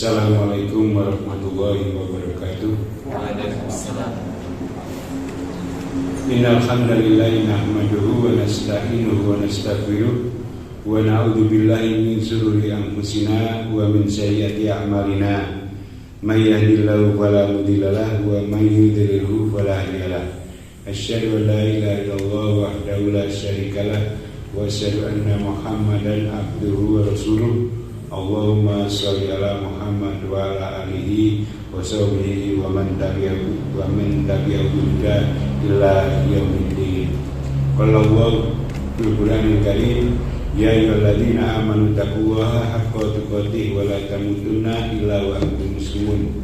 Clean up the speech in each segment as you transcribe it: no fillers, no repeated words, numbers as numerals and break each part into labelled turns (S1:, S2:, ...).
S1: Assalamualaikum warahmatullahi wabarakatuh.
S2: Waalaikumsalam.
S1: Innal hamdalillahi nahmaduhu wa nasta'inuhu wa nastaghfiruh wa na'udzu billahi min shururi anfusina wa min sayyiati a'malina. May yahdihillahu fala mudilla lahu wa may yudlilhu fala hadiya lahu. Asyhadu an la ilaha illallah wahdahu la syarika lahu wa asyhadu anna Muhammadan abduhu wa rasuluh. Allahumma sholli ala Muhammad wa ala alihi wa sahbihi wa man tabi'ahu ila yaumiddin. Qala Allah fil Qur'anil Karim, ya ayyuhalladzina amanu taqullaha haqqa tuqatih wa la tamutunna illa wa antum muslimun.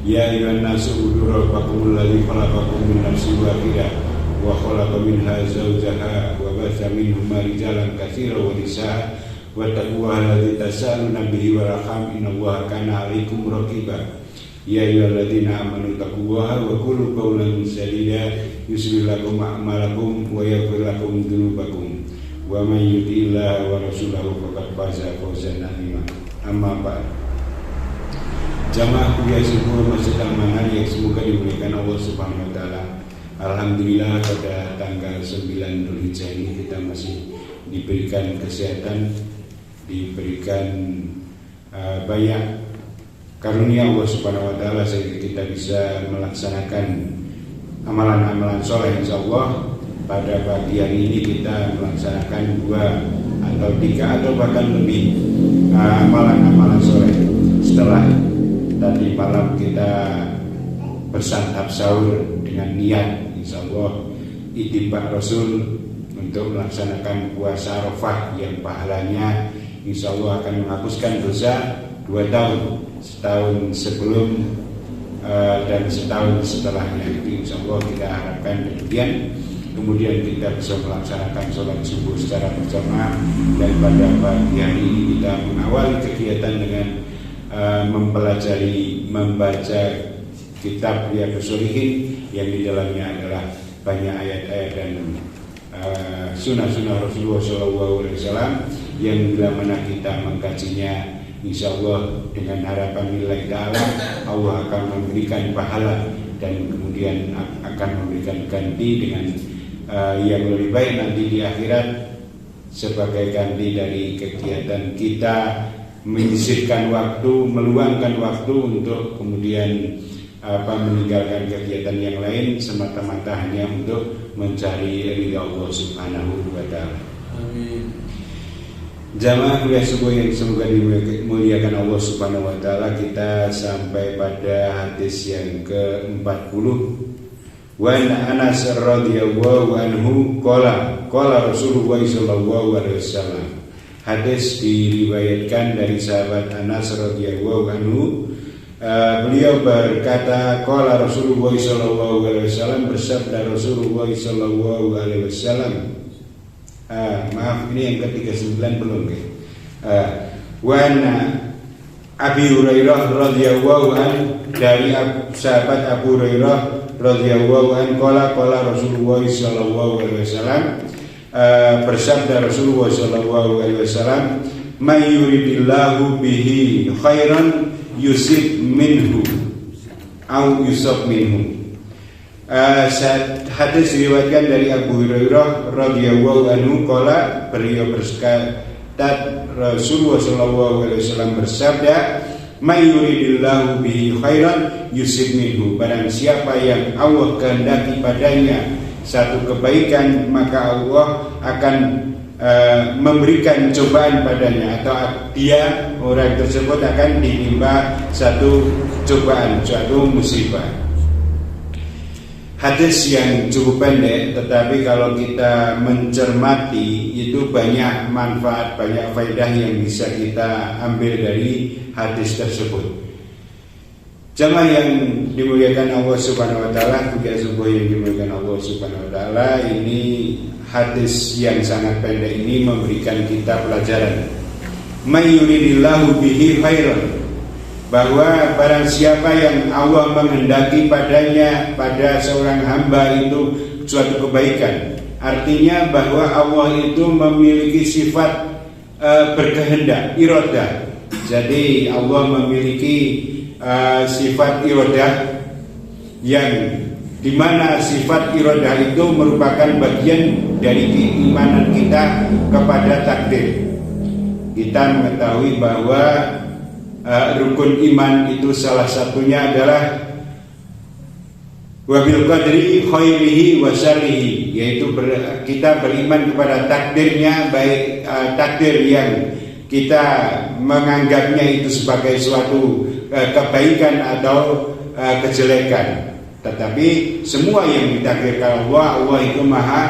S1: Ya ayyuhan nasu ubudu rabbakumul ladzi khalaqakum min nafsin wahidah wa khalaqa minha zawjaha wa batha minhuma rijalan katsiran wa nisaa wattaqullaha alladzi tasaaluna bihi wal arham innallaha kana 'alaikum raqiba. Ya ayyuhalladzina amanu taqullaha wa qulu qawlan sadida yuslih lakum a'malakum wa yaghfir lakum dzunubakum wa may yuti'illaha wa rasulahu faqad faza fawzan 'azima. Amma ba'd. Jamaah kuliah subuh Masjid Al-Manhaj yang semoga dimuliakan Allah Subhanahu wa taala. Alhamdulillah pada tanggal 9 Dzulhijjah ini kita masih diberikan kesehatan, diberikan banyak karunia Allah Subhanahu wa taala sehingga kita bisa melaksanakan amalan-amalan soleh. Insyaallah pada pagi hari ini kita melaksanakan 2 atau 3 atau bahkan lebih amalan-amalan soleh. Setelah tadi malam kita bersantap sahur dengan niat insyaallah ittiba Rasul untuk melaksanakan puasa Arafah yang pahalanya insyaallah akan menghapuskan dosa 2 tahun, setahun sebelum dan setahun setelahnya. Itu insyaallah kita harapkan demikian. Kemudian kita bisa melaksanakan sholat subuh secara berjamaah, dan pada pagi hari ini kita mengawali kegiatan dengan membaca kitab Riyadhus Shalihin yang di dalamnya adalah banyak ayat-ayat dan sunnah-sunnah Rasulullah SAW yang bila mana kita mengkajinya insyaallah dengan harapan nilai ta'ala Allah akan memberikan pahala dan kemudian akan memberikan ganti dengan yang lebih baik nanti di akhirat sebagai ganti dari kegiatan kita menyisihkan waktu, meluangkan waktu untuk kemudian meninggalkan kegiatan yang lain semata-mata hanya untuk mencari ridha Allah Subhanahu wa taala.
S2: Amin.
S1: Jamaah kuliah subuh yang semoga dimuliakan Allah Subhanahu wa taala, kita sampai pada hadis yang ke-40. Wa Anas radhiyallahu anhu qala Rasulullah sallallahu alaihi wasallam. Hadis diriwayatkan dari sahabat Anas radhiyallahu anhu. Beliau berkata, qala Rasulullah sallallahu alaihi wasallam, bersabda Rasulullah sallallahu alaihi wasallam. Maaf, ini yang ke-39 belum ya. Wa Abi Hurairah radhiyallahu anhu, dari sahabat Abu Hurairah radhiyallahu anhu, qala Rasulullah sallallahu alaihi wasallam, bersabda Rasulullah sallallahu alaihi wasallam, may yuridillahu bihi khairan yusib minhu au yusab minhu. Hadis diriwayatkan dari Abu Hurairah radhiyallahu anhu, qala, beliau berkata Rasulullah sallallahu alaihi wasallam bersabda, may yuridillahu bihi khairan yusib minhu. Barang siapa yang Allah kehendaki padanya satu kebaikan, maka Allah akan memberikan cobaan padanya, atau dia, orang tersebut akan ditimpa satu cobaan, suatu musibah. Hadis yang cukup pendek, tetapi kalau kita mencermati itu banyak manfaat, banyak faedah yang bisa kita ambil dari hadis tersebut. Jamaah yang dimuliakan Allah Subhanahu wa taala, kuliah subuh yang dimuliakan Allah Subhanahu wa taala, ini hadis yang sangat pendek ini memberikan kita pelajaran. May yuridillahu bihi khairan, bahwa barang siapa yang Allah menghendaki padanya, pada seorang hamba itu suatu kebaikan. Artinya bahwa Allah itu memiliki sifat berkehendak, iradah. Jadi Allah memiliki sifat iradah yang dimana sifat iradah itu merupakan bagian dari keimanan kita kepada takdir. Kita mengetahui bahwa rukun iman itu salah satunya adalah wabil qadri khairihi wa syarrihi, yaitu kita beriman kepada takdirnya, baik takdir yang kita menganggapnya itu sebagai suatu kebaikan atau kejelekan. Tetapi semua yang ditakdirkan Allah itu maha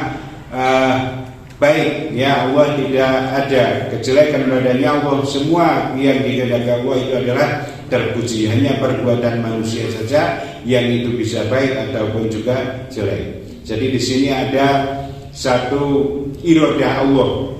S1: baik, ya. Allah tidak ada kejelekan padanya. Allah semua yang dikehendaki Allah itu adalah terpuji. Hanya perbuatan manusia saja yang itu bisa baik ataupun juga jelek. Jadi di sini ada satu iradah Allah,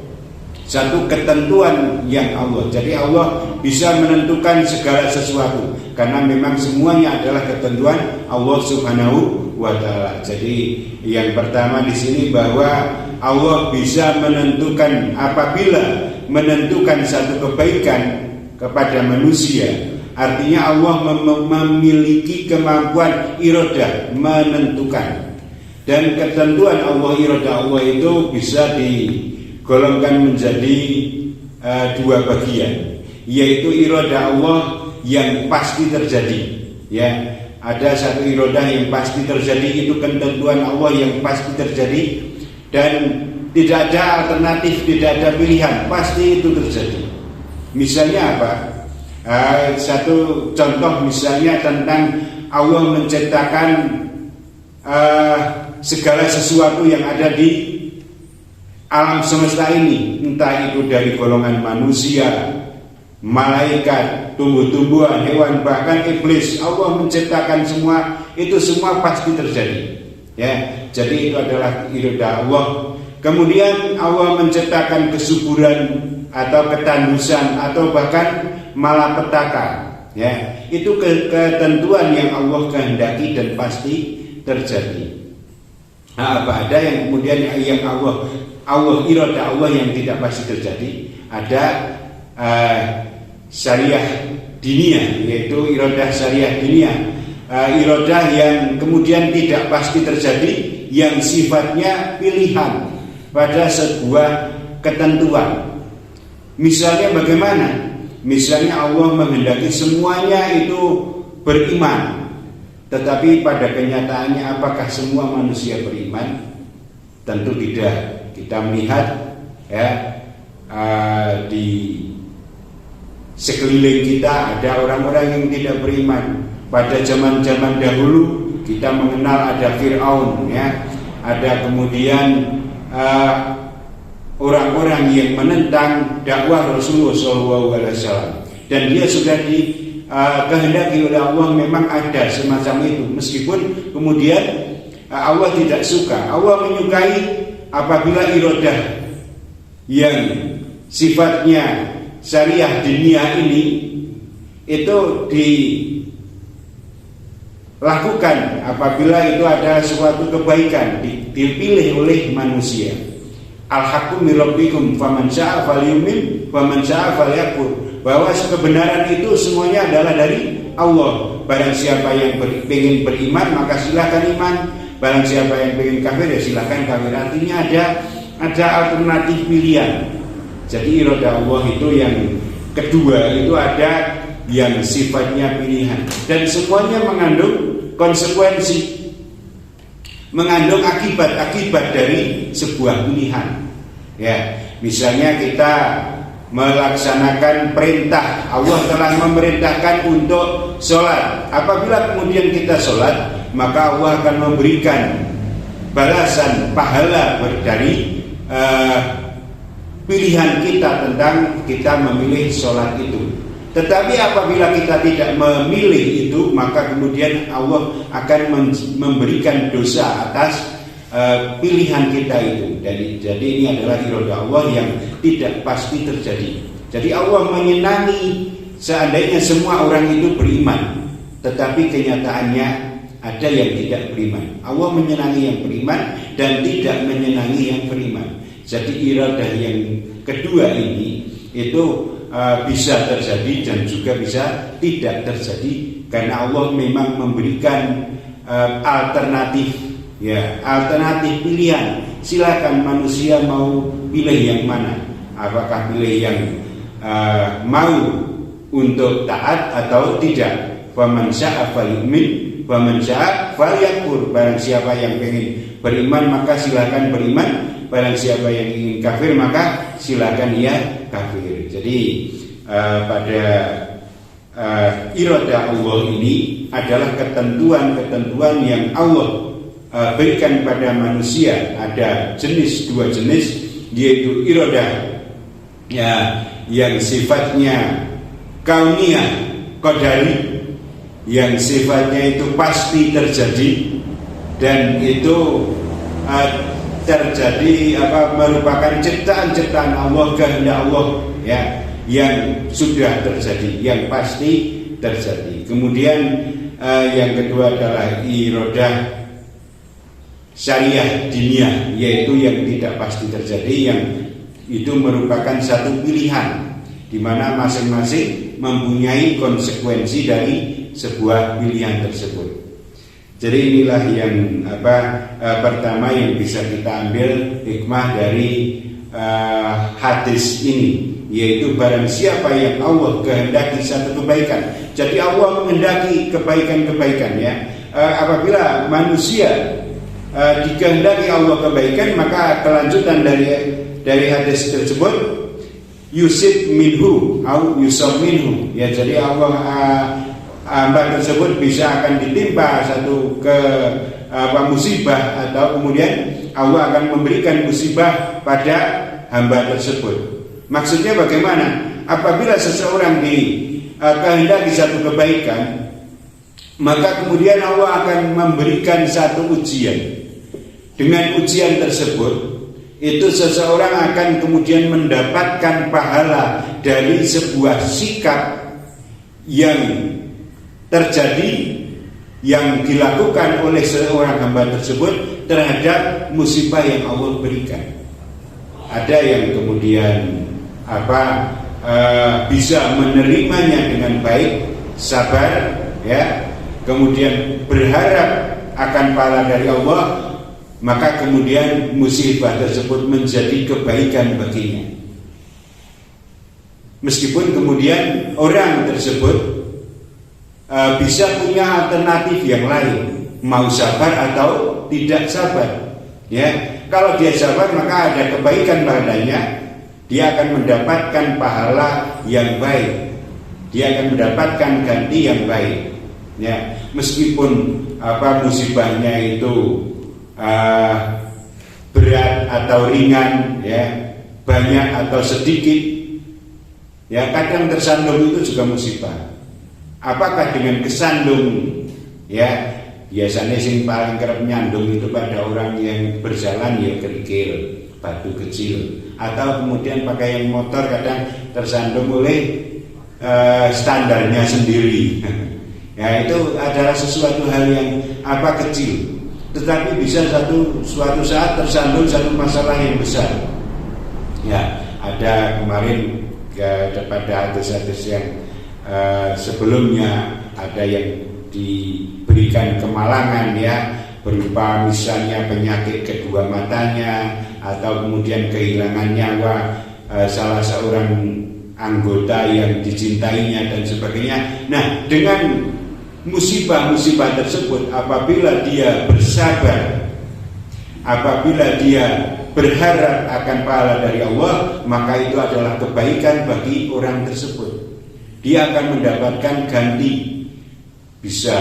S1: satu ketentuan yang Allah. Jadi Allah bisa menentukan segala sesuatu karena memang semuanya adalah ketentuan Allah Subhanahu wa taala. Jadi yang pertama di sini bahwa Allah bisa menentukan, apabila menentukan satu kebaikan kepada manusia, artinya Allah memiliki kemampuan iradah, menentukan. Dan ketentuan Allah, iradah Allah itu bisa digolongkan menjadi dua bagian, yaitu iradah Allah yang pasti terjadi, ya. Ada satu iradah yang pasti terjadi, itu ketentuan Allah yang pasti terjadi dan tidak ada alternatif, tidak ada pilihan, pasti itu terjadi. Misalnya apa? Satu contoh misalnya tentang Allah menciptakan segala sesuatu yang ada di alam semesta ini, entah itu dari golongan manusia, malaikat, tumbuh-tumbuhan, hewan, bahkan iblis. Allah menciptakan semua, itu semua pasti terjadi, ya. Jadi itu adalah iradah Allah. Kemudian Allah menciptakan kesuburan atau ketandusan atau bahkan malapetaka, ya. Itu ketentuan yang Allah kehendaki dan pasti terjadi. Nah, apa ada yang kemudian yang Allah iradah Allah yang tidak pasti terjadi? Ada syariah diniyah, yaitu iradah syariah diniyah, iradah yang kemudian tidak pasti terjadi, yang sifatnya pilihan pada sebuah ketentuan. Misalnya bagaimana? Misalnya Allah menghendaki semuanya itu beriman, tetapi pada kenyataannya apakah semua manusia beriman? Tentu tidak. Kita melihat, ya, di sekeliling kita ada orang-orang yang tidak beriman. Pada zaman-zaman dahulu kita mengenal ada Fir'aun, ya, ada kemudian orang-orang yang menentang dakwah Rasulullah SAW, dan dia sudah dikehendaki oleh Allah, memang ada semacam itu. Meskipun kemudian Allah tidak suka. Allah menyukai apabila iradah yang sifatnya syariah diniyah ini itu dilakukan apabila itu ada suatu kebaikan dipilih oleh manusia. Al-haqqu min rabbikum faman syaa'a falyu'min waman syaa'a falyakfur. Bahwa kebenaran itu semuanya adalah dari Allah. Barang siapa yang ingin beriman maka silakan iman. Barang siapa yang ingin kafir ya silakan kafir. Artinya ada alternatif pilihan. Jadi iradah Allah itu yang kedua, itu ada yang sifatnya pilihan, dan semuanya mengandung konsekuensi, mengandung akibat dari sebuah pilihan, ya. Misalnya kita melaksanakan perintah, Allah telah memerintahkan untuk sholat. Apabila kemudian kita sholat, maka Allah akan memberikan balasan pahala dari pilihan kita tentang kita memilih sholat itu. Tetapi apabila kita tidak memilih itu, maka kemudian Allah akan memberikan dosa atas pilihan kita itu. Jadi ini adalah iradah Allah yang tidak pasti terjadi. Jadi Allah menyenangi seandainya semua orang itu beriman, tetapi kenyataannya ada yang tidak beriman. Allah menyenangi yang beriman dan tidak menyenangi yang beriman. Jadi iradah yang kedua ini itu bisa terjadi dan juga bisa tidak terjadi, karena Allah memang memberikan alternatif, ya, alternatif pilihan. Silakan manusia mau pilih yang mana, apakah pilih yang mau untuk taat atau tidak. Faman syaa falyu'min waman syaa falyakfur. Barang siapa yang ingin beriman maka silakan beriman, barang siapa yang ingin kafir maka silakan ia kafir. Jadi pada iradah Allah ini adalah ketentuan-ketentuan yang Allah berikan pada manusia. Ada dua jenis, yaitu iradah ya, yang sifatnya kauniyah qadari, yang sifatnya itu pasti terjadi dan itu terjadi merupakan ciptaan Allah, kehendak Allah, ya, yang sudah terjadi, yang pasti terjadi. Kemudian yang kedua adalah iradah syariah diniyah, yaitu yang tidak pasti terjadi, yang itu merupakan satu pilihan di mana masing-masing mempunyai konsekuensi dari sebuah pilihan tersebut. Jadi inilah yang pertama yang bisa kita ambil hikmah dari hadis ini, yaitu barang siapa yang Allah kehendaki satu kebaikan. Jadi Allah menghendaki kebaikan-kebaikan, ya. Apabila manusia dikehendaki Allah kebaikan, maka kelanjutan dari hadis tersebut yusib minhu au yusab minhu, ya. Jadi Allah hamba tersebut bisa akan ditimpa satu musibah, atau kemudian Allah akan memberikan musibah pada hamba tersebut. Maksudnya bagaimana? Apabila seseorang dikehendaki satu kebaikan, maka kemudian Allah akan memberikan satu ujian. Dengan ujian tersebut, itu seseorang akan kemudian mendapatkan pahala dari sebuah sikap yang terjadi, yang dilakukan oleh seorang hamba tersebut terhadap musibah yang Allah berikan. Ada yang kemudian bisa menerimanya dengan baik, sabar, ya, kemudian berharap akan pahala dari Allah, maka kemudian musibah tersebut menjadi kebaikan baginya. Meskipun kemudian orang tersebut bisa punya alternatif yang lain, mau sabar atau tidak sabar, ya. Kalau dia sabar maka ada kebaikan padanya, dia akan mendapatkan pahala yang baik, dia akan mendapatkan ganti yang baik, ya. Meskipun musibahnya itu berat atau ringan, ya, banyak atau sedikit, ya, kadang tersandung itu juga musibah. Apakah dengan kesandung, ya, biasanya sing paling kerap nyandung itu pada orang yang berjalan, ya, kerikil, batu kecil, atau kemudian pakai yang motor kadang tersandung oleh standarnya sendiri. Ya, itu adalah sesuatu hal yang kecil, tetapi bisa suatu saat tersandung satu masalah yang besar. Ya, ada kemarin pada hadis-hadis yang sebelumnya, ada yang diberikan kemalangan, ya, berupa misalnya penyakit kedua matanya, atau kemudian kehilangan nyawa salah seorang anggota yang dicintainya dan sebagainya. Nah, dengan musibah-musibah tersebut, apabila dia bersabar, apabila dia berharap akan pahala dari Allah, maka itu adalah kebaikan bagi orang tersebut. Dia akan mendapatkan ganti, bisa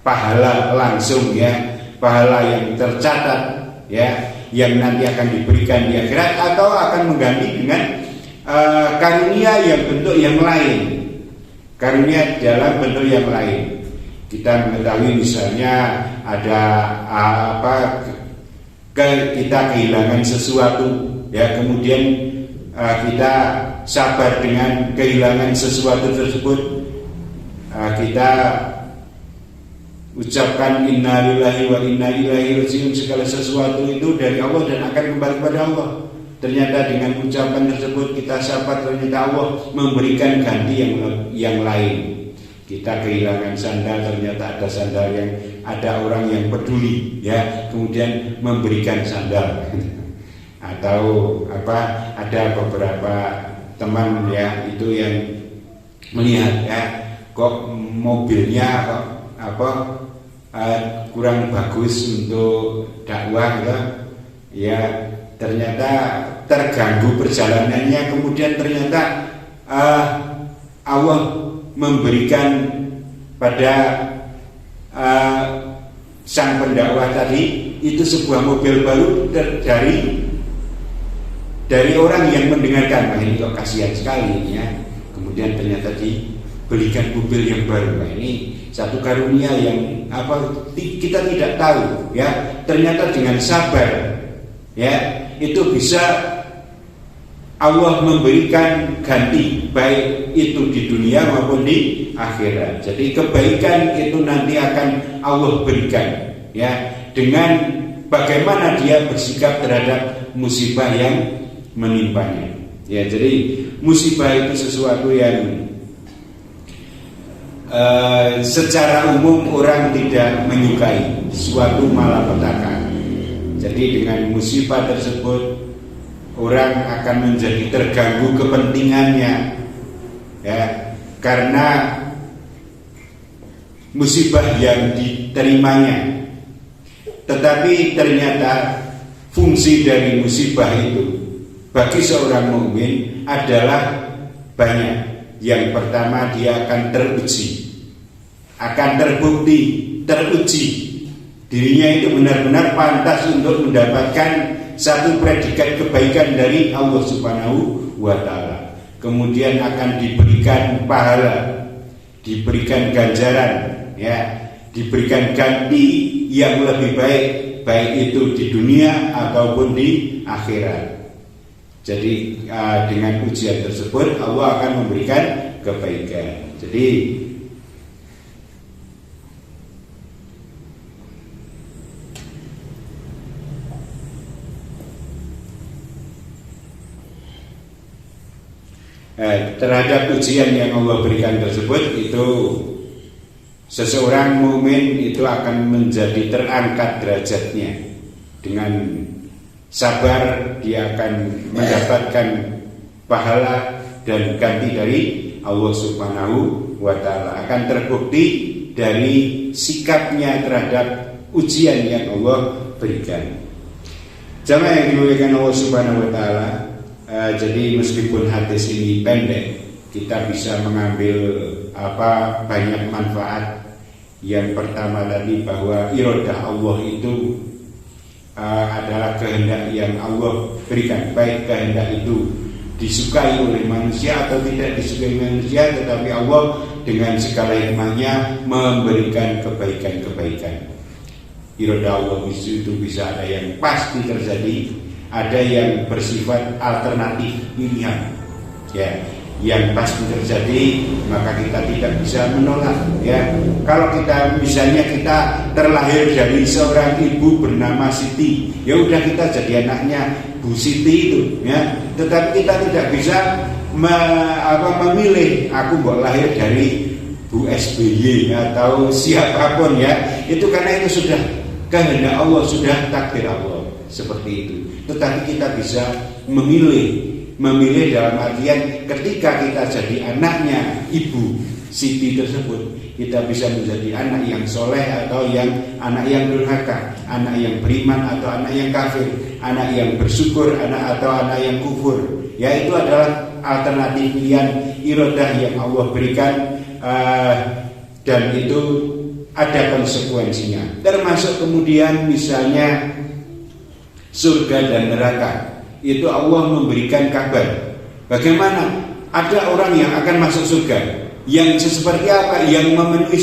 S1: pahala langsung, ya, pahala yang tercatat, ya, yang nanti akan diberikan di akhirat, atau akan mengganti dengan karunia yang bentuk yang lain, karunia dalam bentuk yang lain. Kita mengetahui misalnya ada kita kehilangan sesuatu, ya, kemudian kita sabar dengan kehilangan sesuatu tersebut, kita ucapkan innalillahi wa inna ilaihi rajiun, segala sesuatu itu dari Allah dan akan kembali kepada Allah. ternyata dengan ucapan tersebut kita sapa, ternyata Allah memberikan ganti yang lain. Kita kehilangan sandal, ternyata ada sandal yang ada orang yang peduli, ya, kemudian memberikan sandal. Atau ada beberapa teman, ya, itu yang melihat, ya, kok mobilnya kurang bagus untuk dakwah, ya, ternyata terganggu perjalanannya, kemudian ternyata Allah memberikan pada sang pendakwah tadi itu sebuah mobil baru dari orang yang mendengarkan. Nah, ini kok kasihan sekali, ya. Kemudian ternyata dibelikan mobil yang baru. Nah, ini satu karunia yang kita tidak tahu, ya. Ternyata dengan sabar, ya, itu bisa Allah memberikan ganti, baik itu di dunia maupun di akhirat. Jadi kebaikan itu nanti akan Allah berikan, ya, dengan bagaimana dia bersikap terhadap musibah yang menimpanya. Ya, jadi musibah itu sesuatu yang secara umum orang tidak menyukai, suatu malapetaka. Jadi dengan musibah tersebut orang akan menjadi terganggu kepentingannya, ya, karena musibah yang diterimanya. Tetapi ternyata fungsi dari musibah itu bagi seorang mukmin adalah banyak. Yang pertama, dia akan teruji, akan teruji dirinya itu benar-benar pantas untuk mendapatkan satu predikat kebaikan dari Allah Subhanahu wa Ta'ala. Kemudian akan diberikan pahala, diberikan ganjaran, ya, diberikan ganti yang lebih baik itu di dunia ataupun di akhirat. Jadi dengan ujian tersebut Allah akan memberikan kebaikan. Jadi terhadap ujian yang Allah berikan tersebut, itu seseorang mukmin itu akan menjadi terangkat derajatnya. Dengan sabar dia akan mendapatkan pahala dan ganti dari Allah Subhanahu wa Ta'ala. Akan terbukti dari sikapnya terhadap ujian yang Allah berikan. Jamaah yang dimuliakan Allah Subhanahu wa Ta'ala, jadi meskipun hadis ini pendek, kita bisa mengambil banyak manfaat. Yang pertama tadi, bahwa iradah Allah itu adalah kehendak yang Allah berikan, baik kehendak itu disukai oleh manusia atau tidak disukai manusia, tetapi Allah dengan segala hikmahnya memberikan kebaikan-kebaikan. Iradah Allah itu bisa ada yang pasti terjadi, ada yang bersifat alternatif, pilihan, ya, yang pasti terjadi, maka kita tidak bisa menolak, ya. Kalau kita misalnya kita terlahir dari seorang ibu bernama Siti, ya udah kita jadi anaknya Bu Siti itu, ya. Tetapi kita tidak bisa memilih, aku mau lahir dari Bu SBY atau siapapun, ya. Itu karena itu sudah kehendak Allah, sudah takdir Allah, seperti itu. Tetapi kita bisa memilih dalam artian ketika kita jadi anaknya Ibu Siti tersebut, kita bisa menjadi anak yang soleh atau anak yang durhaka, anak yang beriman atau anak yang kafir, anak yang bersyukur atau anak yang kufur. Ya, itu adalah alternatif pilihan iradah yang Allah berikan, dan itu ada konsekuensinya. Termasuk kemudian misalnya surga dan neraka, itu Allah memberikan kabar. Bagaimana? Ada orang yang akan masuk surga, yang seperti apa? Yang memenuhi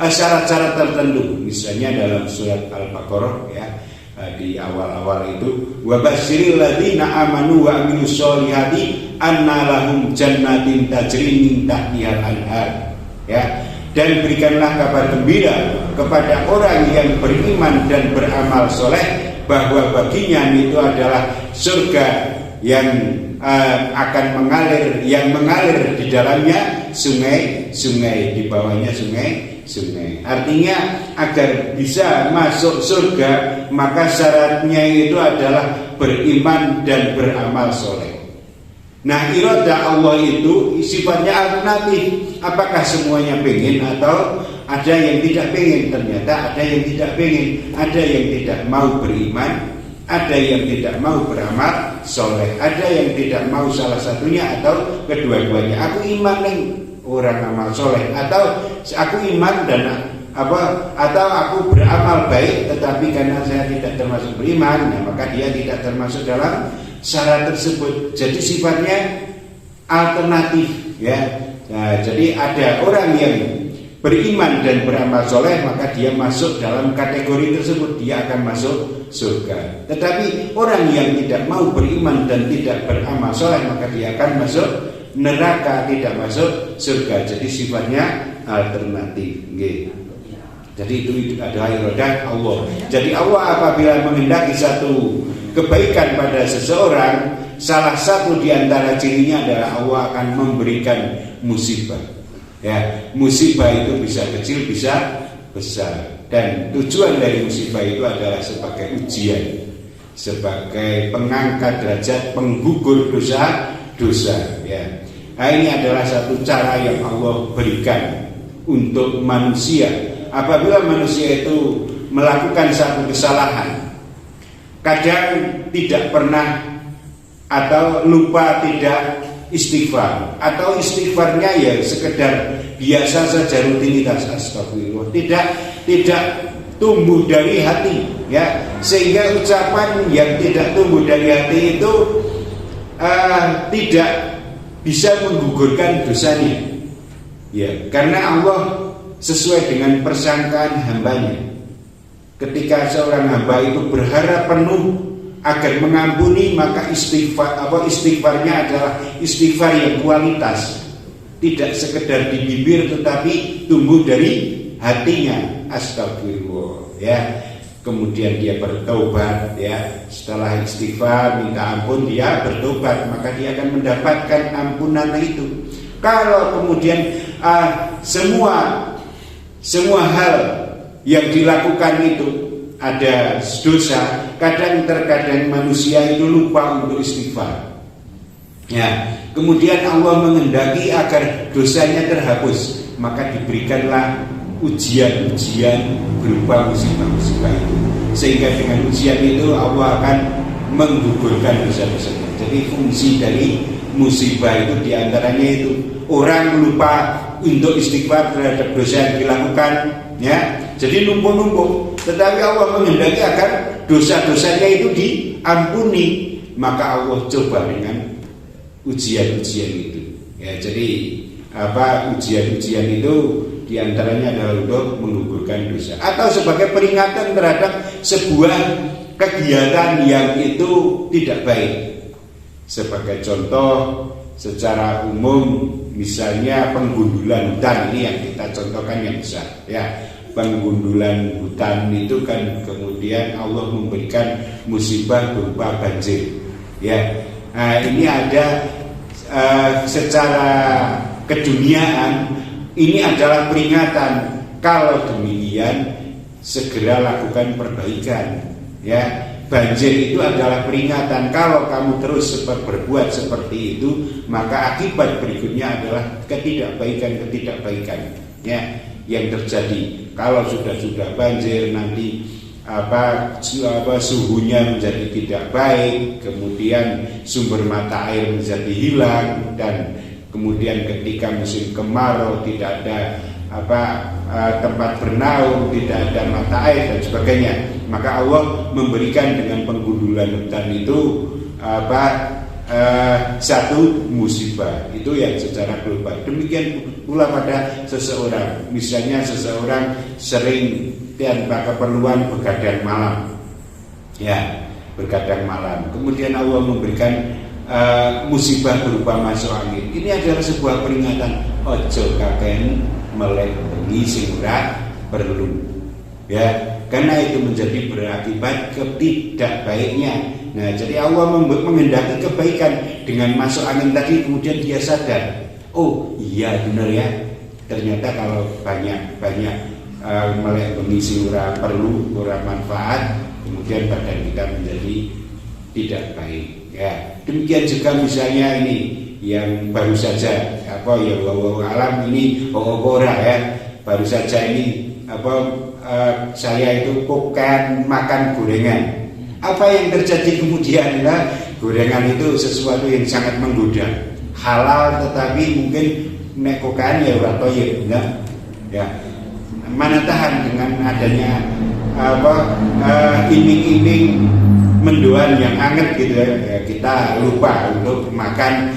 S1: syarat-syarat tertentu. Misalnya dalam surat Al-Baqarah, ya, di awal-awal itu, wa basyiril ladzina amanu wa amilus sholihati anna lahum jannatin tajri min tahtihal anhar. Ya, dan berikanlah kabar gembira kepada orang yang beriman dan beramal soleh bahwa baginya itu adalah surga yang akan mengalir, yang mengalir di dalamnya sungai-sungai, di bawahnya sungai-sungai. Artinya agar bisa masuk surga maka syaratnya itu adalah beriman dan beramal soleh. Nah, iradah Allah itu sifatnya alternatif. Apakah semuanya pengen atau ada yang tidak pengen? Ternyata ada yang tidak pengen, ada yang tidak mau beriman, ada yang tidak mau beramal soleh, ada yang tidak mau salah satunya atau kedua-duanya. Aku iman nih orang amal soleh, atau aku iman dan atau aku beramal baik tetapi karena saya tidak termasuk beriman, nah maka dia tidak termasuk dalam syarat tersebut. Jadi sifatnya alternatif, ya. Nah, jadi ada orang yang beriman dan beramal soleh maka dia masuk dalam kategori tersebut, dia akan masuk surga. Tetapi orang yang tidak mau beriman dan tidak beramal soleh maka dia akan masuk neraka, tidak masuk surga. Jadi sifatnya alternatif. Jadi itu adalah iradah Allah. Jadi Allah apabila menghendaki satu kebaikan pada seseorang, salah satu di antara cirinya adalah Allah akan memberikan musibah. Ya, musibah itu bisa kecil, bisa besar. Dan tujuan dari musibah itu adalah sebagai ujian, sebagai pengangkat derajat, penggugur dosa. Ya. Nah, ini adalah satu cara yang Allah berikan untuk manusia. Apabila manusia itu melakukan satu kesalahan, kadang tidak pernah atau lupa tidak istighfar, atau istighfarnya ya sekedar biasa saja, rutinitas, astagfirullah, tidak tumbuh dari hati, ya, sehingga ucapan yang tidak tumbuh dari hati itu tidak bisa menggugurkan dosanya, ya, karena Allah sesuai dengan persangkaan hambanya. Ketika seorang hamba itu berharap penuh agar mengampuni, maka istighfarnya adalah istighfar yang kualitas, tidak sekedar di bibir tetapi tumbuh dari hatinya, astagfirullah, ya. Kemudian dia bertobat, ya, setelah istighfar minta ampun dia bertobat, maka dia akan mendapatkan ampunan itu. Kalau kemudian semua hal yang dilakukan itu ada dosa, terkadang manusia itu lupa untuk istighfar. Ya, kemudian Allah menghendaki agar dosanya terhapus, maka diberikanlah ujian-ujian berupa musibah-musibah itu, sehingga dengan ujian itu Allah akan menggugurkan dosa-dosa. Jadi fungsi dari musibah itu diantaranya itu orang lupa untuk istighfar terhadap dosa yang dilakukan, ya. Jadi numpuk-numpuk, tetapi Allah menghendaki agar dosa-dosanya itu diampuni, maka Allah coba dengan ujian-ujian itu, ya. Jadi ujian-ujian itu diantaranya adalah untuk menggugurkan dosa, atau sebagai peringatan terhadap sebuah kegiatan yang itu tidak baik. Sebagai contoh secara umum, misalnya penggundulan hutan, ini yang kita contohkan yang besar, ya. Penggundulan hutan itu kan kemudian Allah memberikan musibah berupa banjir, ya. Nah, ini ada secara keduniaan ini adalah peringatan, kalau demikian segera lakukan perbaikan, ya. Banjir itu adalah peringatan, kalau kamu terus berbuat seperti itu, maka akibat berikutnya adalah ketidakbaikan, ya, yang terjadi. Kalau sudah banjir, nanti suhunya menjadi tidak baik, kemudian sumber mata air menjadi hilang, dan kemudian ketika musim kemarau tidak ada tempat bernaung, tidak ada mata air dan sebagainya, maka Allah memberikan dengan penggundulan hutan itu satu musibah itu yang secara global. Demikian pula pada seseorang, misalnya seseorang sering tanpa keperluan begadang malam, ya, begadang malam, kemudian Allah memberikan musibah berupa masuk angin. Ini adalah sebuah peringatan, ojo kaken melek bengi sing ora perlu. Ya, karena itu menjadi berakibat ketidakbaiknya. Nah, jadi Allah menghendaki kebaikan dengan masuk angin tadi, kemudian dia sadar, oh iya benar ya, ternyata kalau banyak melek bengi sing ora perlu, ora manfaat, kemudian badan kita menjadi tidak baik. Ya, demikian juga misalnya ini yang baru saja wallahu alam ini ora ya, baru saja ini saya itu makan gorengan. Apa yang terjadi kemudian? Gorengan itu sesuatu yang sangat menggoda, halal tetapi mungkin nek kokain ya ora toyib, ya. Mana tahan dengan adanya iming-iming mendoan yang hangat gitu ya, kita lupa untuk makan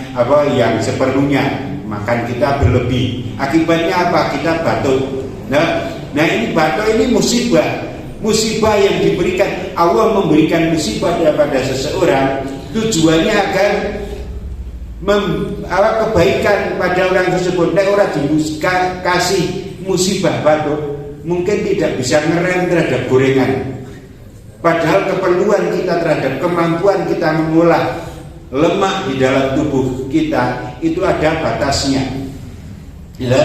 S1: yang seperlunya, makan kita berlebih. Akibatnya apa? Kita batuk. Nah ini batuk, ini musibah yang diberikan Allah, memberikan musibah kepada seseorang tujuannya agar kebaikan pada orang tersebut. Nek orang dikasih musibah batuk, mungkin tidak bisa ngerem terhadap gorengan. Padahal keperluan kita terhadap kemampuan kita mengolah lemak di dalam tubuh kita itu ada batasnya. Ya,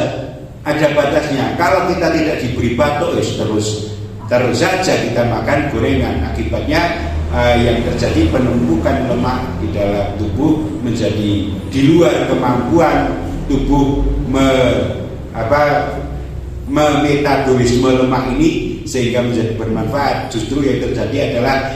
S1: ada batasnya. Kalau kita tidak diberi batuk, terus saja kita makan gorengan. Akibatnya yang terjadi penumpukan lemak di dalam tubuh menjadi di luar kemampuan tubuh memetabolisme lemak ini sehingga menjadi bermanfaat. Justru yang terjadi adalah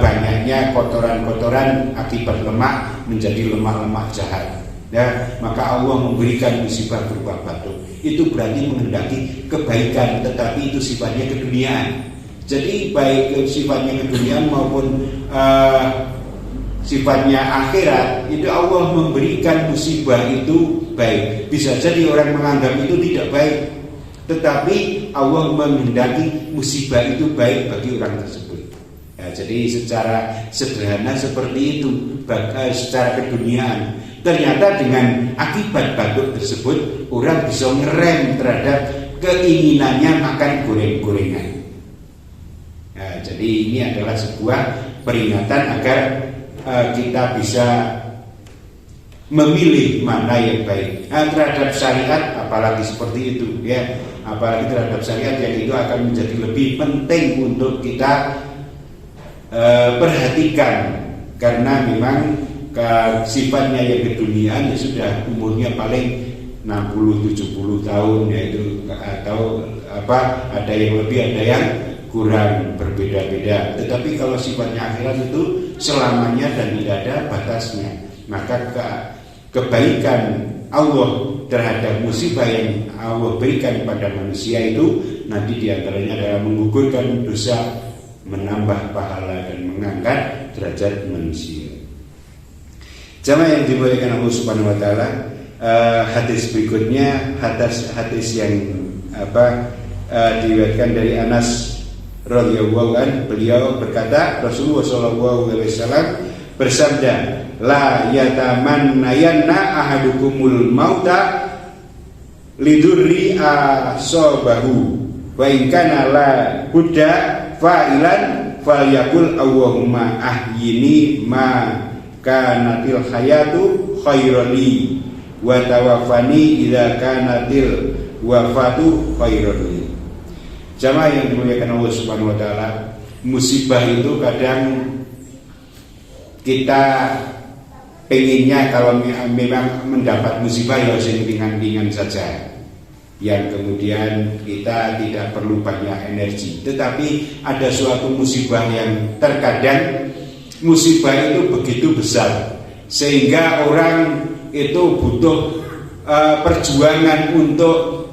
S1: banyaknya kotoran-kotoran akibat lemak menjadi lemak-lemak jahat. Ya, maka Allah memberikan musibah berupa batuk. Itu berarti menghendaki kebaikan, tetapi itu sifatnya keduniaan. Jadi baik sifatnya keduniaan maupun sifatnya akhirat, itu Allah memberikan musibah itu baik. Bisa jadi orang menganggap itu tidak baik, tetapi Allah menghendaki musibah itu baik bagi orang tersebut. Ya, jadi secara sederhana seperti itu, secara keduniaan. Ternyata dengan akibat batuk tersebut orang bisa ngerem terhadap keinginannya makan goreng-gorengan. Nah, jadi ini adalah sebuah peringatan agar kita bisa memilih mana yang baik terhadap syariat, apalagi seperti itu ya, apalagi terhadap syariat yang itu akan menjadi lebih penting untuk kita perhatikan, karena memang sifatnya yang keduniaan ya sudah umurnya paling 60-70 tahun ya, itu atau ada yang lebih ada yang kurang, berbeda-beda. Tetapi kalau sifatnya akhirat itu selamanya dan tidak ada batasnya. Maka kebaikan Allah terhadap musibah yang Allah berikan kepada manusia itu nanti diantaranya adalah menggugurkan dosa, menambah pahala dan mengangkat derajat manusia. Jamaah yang dimuliakan Allah Subhanahu wa taala, hadis berikutnya hadis yang diriwayatkan dari Anas radhiyallahu anhu. Beliau berkata, Rasulullah sallallahu alaihi wasallam bersabda, la yatamannayanna ahadukumul mauta lidurri asabahu wa in kana la budda fa'ilan falyakul Allahumma ahyini ma kanatil hayatu khairali wa tawaffani idza kanatil wafatu khairali. Jamaah yang dimuliakan Allah Subhanahu wa taala, musibah itu kadang kita pengennya kalau memang mendapat musibah ya sing ringan-ringan saja, yang kemudian kita tidak perlu banyak energi. Tetapi ada suatu musibah yang terkadang musibah itu begitu besar sehingga orang itu butuh perjuangan untuk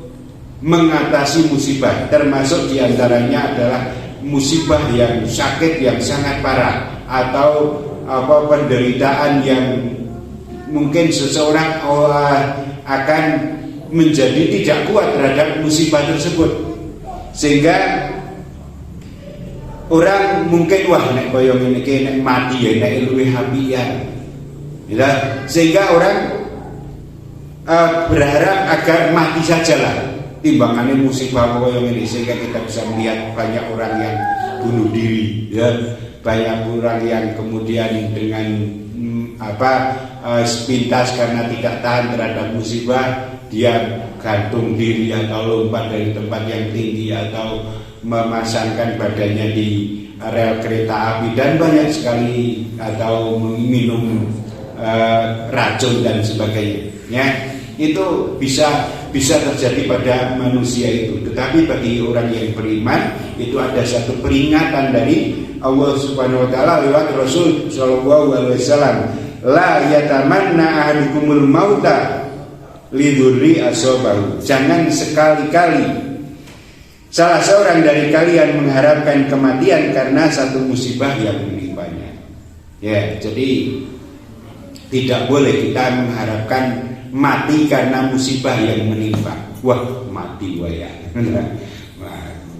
S1: mengatasi musibah. Termasuk diantaranya adalah musibah yang sakit yang sangat parah, atau penderitaan yang mungkin seseorang akan menjadi tidak kuat terhadap musibah tersebut, sehingga orang mungkin nek koyo ngene iki nek mati ya nek luwih apian. Ya, sehingga orang berharap agar mati sajalah. timbangannya musibah kaya ngene, sehingga kita bisa melihat banyak orang yang bunuh diri, ya, banyak orang yang kemudian dengan sepintas karena tidak tahan terhadap musibah, dia gantung diri atau lompat dari tempat yang tinggi atau memasangkan badannya di rel kereta api dan banyak sekali, atau minum racun dan sebagainya, ya. Itu bisa terjadi pada manusia itu. Tetapi bagi orang yang beriman itu ada satu peringatan dari Allah Subhanahu wa taala lewat Rasul sallallahu alaihi wasallam, la yatamanna ahadukumul mauta lidurri asobahu. Jangan sekali-kali salah seorang dari kalian mengharapkan kematian karena satu musibah yang menimpanya. Ya, jadi tidak boleh kita mengharapkan mati karena musibah yang menimpa. Wah, mati waya. Nah,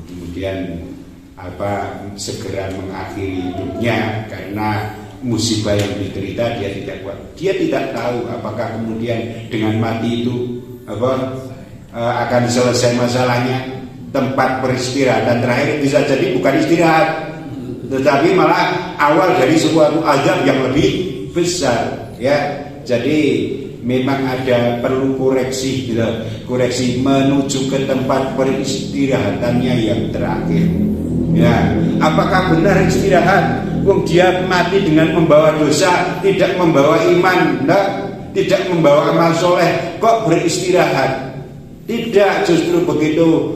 S1: kemudian segera mengakhiri hidupnya karena musibah yang diterita dia tidak kuat. Dia tidak tahu apakah kemudian dengan mati itu akan selesai masalahnya. Tempat beristirahatan terakhir bisa jadi bukan istirahat, tetapi malah awal dari suatu azab yang lebih besar, ya. Jadi memang ada perlu koreksi menuju ke tempat peristirahatannya yang terakhir. Ya, apakah benar istirahat? Wong dia mati dengan membawa dosa, tidak membawa iman, tidak membawa amal soleh, kok beristirahat? Tidak, justru begitu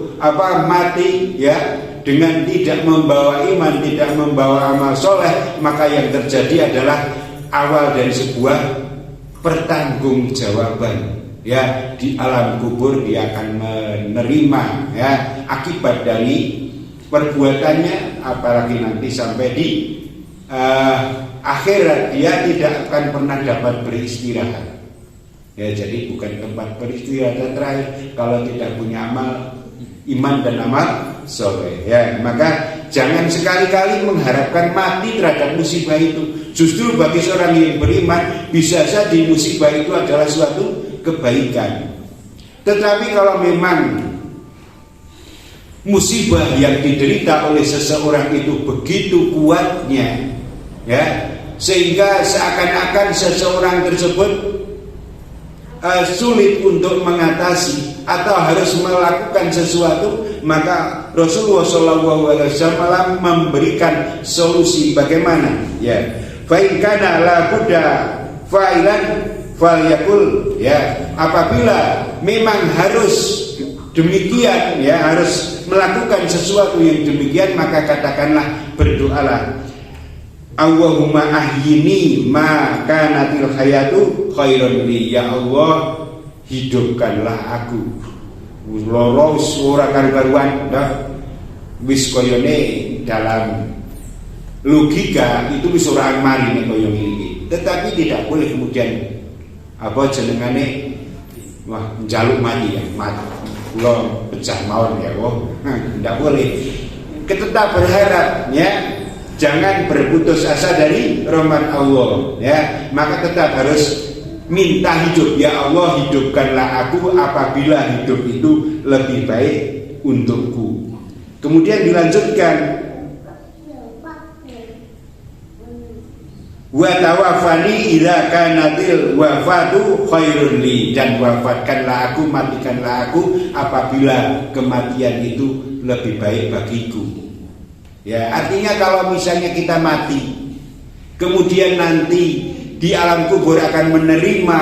S1: mati, ya, dengan tidak membawa iman, tidak membawa amal soleh, maka yang terjadi adalah awal dari sebuah pertanggungjawaban, ya. Di alam kubur dia akan menerima, ya, akibat dari perbuatannya, apalagi nanti sampai di akhirat dia tidak akan pernah dapat beristirahat, ya. Jadi bukan tempat beristirahat terakhir kalau tidak punya amal iman dan amal soleh, ya. Maka jangan sekali-kali mengharapkan mati terhadap musibah itu. Justru bagi seorang yang beriman bisa saja musibah itu adalah suatu kebaikan. Tetapi kalau memang musibah yang diderita oleh seseorang itu begitu kuatnya, ya, sehingga seakan-akan seseorang tersebut sulit untuk mengatasi atau harus melakukan sesuatu, maka Rasulullah SAW memberikan solusi bagaimana, ya. Fa in kana la budda fa'ilan falyakul, ya. Apabila memang harus demikian, ya, harus melakukan sesuatu yang demikian, maka katakanlah, berdoalah, Allahumma ahyini ma kanatil hayatu khairan li, ya Allah, hidupkanlah aku. Loros ora karu-karuan, wis koyone dalam logika itu wis ora mari nek koyo ngene. Tetapi tidak boleh kemudian jenengane njaluk mati, ya, mati. Kula pecah mawon, ya, tidak boleh. Kita berharap, ya, jangan berputus asa dari rahmat Allah, ya. Maka tetap harus minta hidup, ya Allah, hidupkanlah aku apabila hidup itu lebih baik untukku. Kemudian dilanjutkan, wa tawaffani idza kanatil wafatu khairun li, dan wafatkanlah aku, matikanlah aku apabila kematian itu lebih baik bagiku. Ya, artinya kalau misalnya kita mati, kemudian nanti di alam kubur akan menerima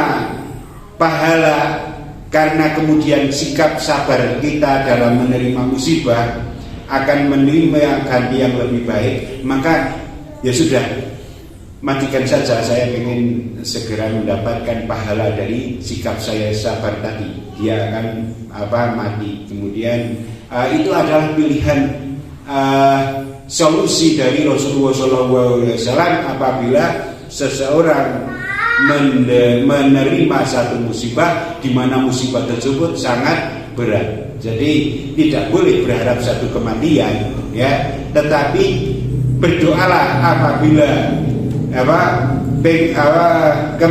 S1: pahala karena kemudian sikap sabar kita dalam menerima musibah, akan menerima ganti yang lebih baik, maka ya sudah, matikan saja, saya ingin segera mendapatkan pahala dari sikap saya sabar tadi. Dia akan mati. Kemudian itu adalah pilihan solusi dari Rasulullah SAW apabila seseorang menerima satu musibah di mana musibah tersebut sangat berat. Jadi tidak boleh berharap satu kematian, ya, tetapi berdoalah apabila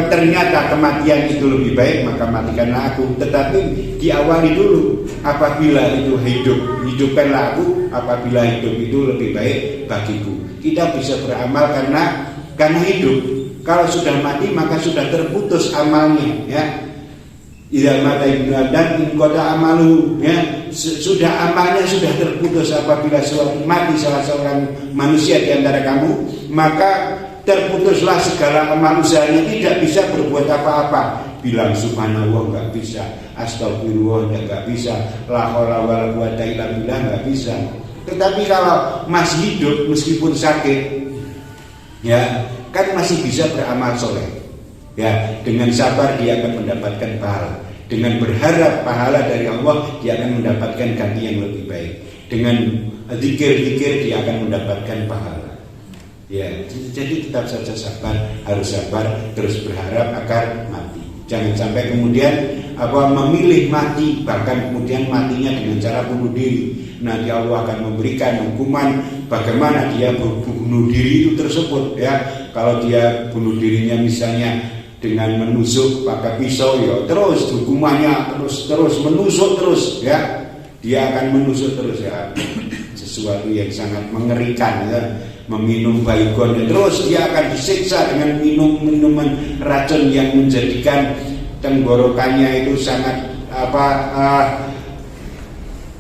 S1: ternyata kematian itu lebih baik, maka matikanlah aku. Tetapi diawali dulu, apabila itu hidup, hidupkanlah aku. Apabila hidup itu lebih baik bagiku. Kita bisa beramal karena hidup. Kalau sudah mati maka sudah terputus amalnya, ya. Idza mata ibnu adam inqata amalu, ya. Sudah amalnya sudah terputus apabila mati salah seorang manusia di antara kamu, maka terputuslah segala amal usahanya, tidak bisa berbuat apa-apa. Bilang subhanallah nggak bisa, astagfirullah nggak bisa, la haula wala quwata illa billah nggak bisa. Tetapi kalau masih hidup meskipun sakit, ya kan masih bisa beramal soleh. Ya, dengan sabar dia akan mendapatkan pahala. Dengan berharap pahala dari Allah, dia akan mendapatkan ganti yang lebih baik. Dengan zikir-zikir dia akan mendapatkan pahala. Ya, jadi tetap saja sabar, harus sabar, terus berharap agar mati. Jangan sampai kemudian memilih mati, bahkan kemudian matinya dengan cara bunuh diri. Nanti Allah akan memberikan hukuman bagaimana dia bunuh diri itu tersebut, ya. Kalau dia bunuh dirinya misalnya dengan menusuk pakai pisau, ya terus hukumannya terus menusuk terus, ya. Dia akan menusuk terus, ya. Sesuatu yang sangat mengerikan, ya. Meminum baygon, terus dia akan disiksa dengan minuman racun yang menjadikan tenggorokannya itu sangat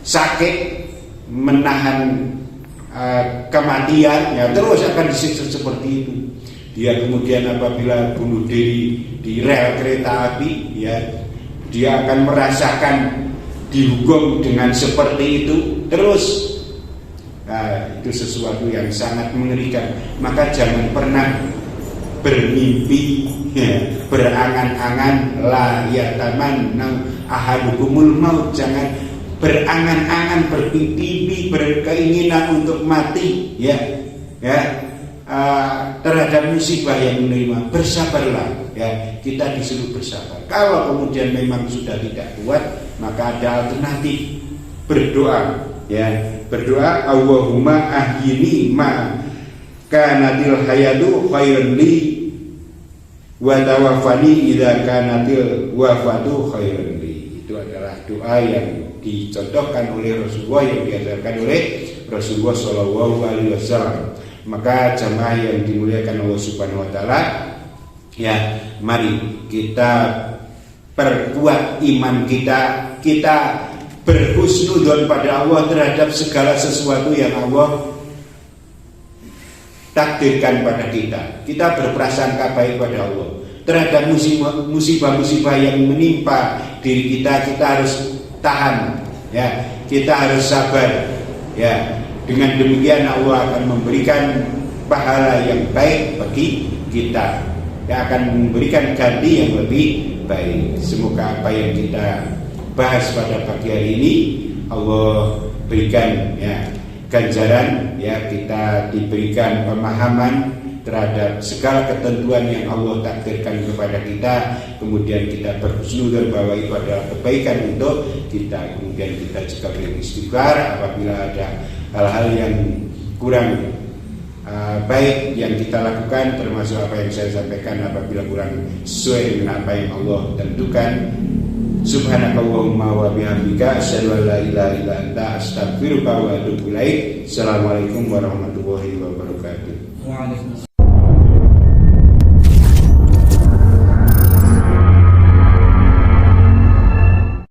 S1: sakit, menahan kematian, ya terus akan disiksa seperti itu. Dia kemudian apabila bunuh diri di rel kereta api, ya dia akan merasakan dihukum dengan seperti itu terus. Itu sesuatu yang sangat mengerikan. Maka jangan pernah bermimpi, ya, berangan-angan la yatamanna ahadukumul maut. Jangan berangan-angan, bermimpi, berkeinginan untuk mati, ya terhadap musibah yang menerima. Bersabarlah, ya, kita disuruh bersabar. Kalau kemudian memang sudah tidak kuat, maka ada alternatif, berdoa, ya, berdoa Allahumma ahyini ma kanatil hayatu khairan li wa tawaffani idza kanatil wafatu khairan li. Itu adalah doa yang dicontohkan oleh Rasulullah, yang diajarkan oleh Rasulullah Shallallahu Alaihi Wasallam. Maka jamaah yang dimuliakan Allah Subhanahu Wa Taala, ya, mari kita perkuat iman kita, kita berhusnudzon pada Allah terhadap segala sesuatu yang Allah takdirkan pada kita. Kita berprasangka baik pada Allah terhadap musibah-musibah yang menimpa diri kita. Kita harus tahan, ya, kita harus sabar, ya. Dengan demikian Allah akan memberikan pahala yang baik bagi kita, yang akan memberikan ganti yang lebih baik. Semoga apa yang kita bahas pada pagi hari ini Allah berikan, ya, ganjaran, ya, kita diberikan pemahaman terhadap segala ketentuan yang Allah takdirkan kepada kita, kemudian kita berhusnudzon bahwa itu adalah kebaikan untuk kita. Kemudian kita juga beristighfar apabila ada hal-hal yang kurang baik yang kita lakukan, termasuk apa yang saya sampaikan apabila kurang sesuai dengan apa yang Allah tentukan. Subhanakallahumma wa bihamdika asyhadu an la ilaha illa anta astaghfiruka wa atubu ilaik. Assalamualaikum warahmatullahi wabarakatuh.
S2: Waalaikumsalam.